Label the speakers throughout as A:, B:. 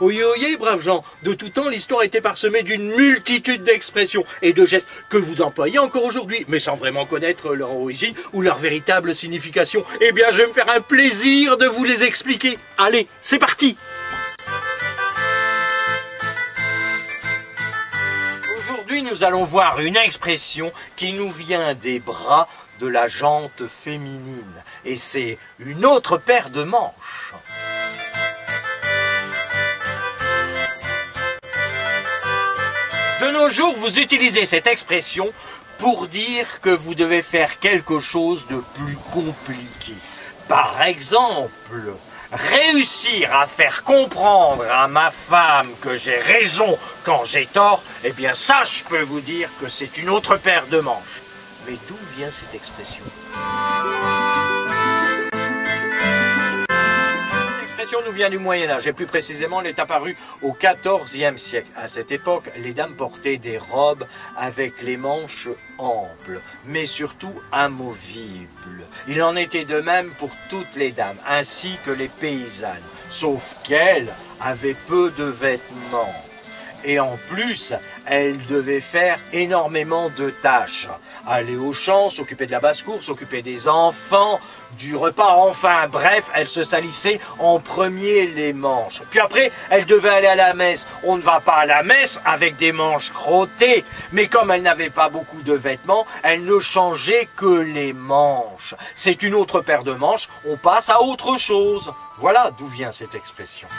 A: Oyez, oyez, braves gens, de tout temps, l'histoire a été parsemée d'une multitude d'expressions et de gestes que vous employez encore aujourd'hui, mais sans vraiment connaître leur origine ou leur véritable signification. Eh bien, je vais me faire un plaisir de vous les expliquer. Allez, c'est parti! Aujourd'hui, nous allons voir une expression qui nous vient des bras de la jante féminine, et c'est une autre paire de manches. De nos jours, vous utilisez cette expression pour dire que vous devez faire quelque chose de plus compliqué. Par exemple, réussir à faire comprendre à ma femme que j'ai raison quand j'ai tort, eh bien ça, je peux vous dire que c'est une autre paire de manches. Mais d'où vient cette expression ? Nous vient du Moyen-Âge, et plus précisément, elle est apparue au XIVe siècle. À cette époque, les dames portaient des robes avec les manches amples, mais surtout amovibles. Il en était de même pour toutes les dames, ainsi que les paysannes, sauf qu'elles avaient peu de vêtements. Et en plus, elle devait faire énormément de tâches. Aller au champ, s'occuper de la basse-cour, s'occuper des enfants, du repas, enfin bref, elle se salissait en premier les manches. Puis après, elle devait aller à la messe. On ne va pas à la messe avec des manches crottées. Mais comme elle n'avait pas beaucoup de vêtements, elle ne changeait que les manches. C'est une autre paire de manches, on passe à autre chose. Voilà d'où vient cette expression.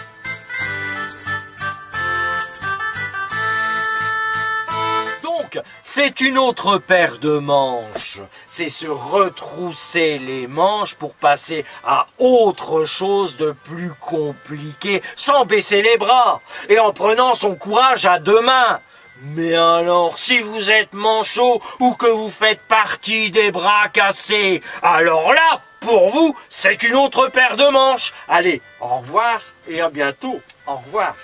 A: C'est une autre paire de manches. C'est se retrousser les manches pour passer à autre chose de plus compliqué, sans baisser les bras et en prenant son courage à deux mains. Mais alors, si vous êtes manchot ou que vous faites partie des bras cassés, alors là, pour vous, c'est une autre paire de manches. Allez, au revoir et à bientôt. Au revoir.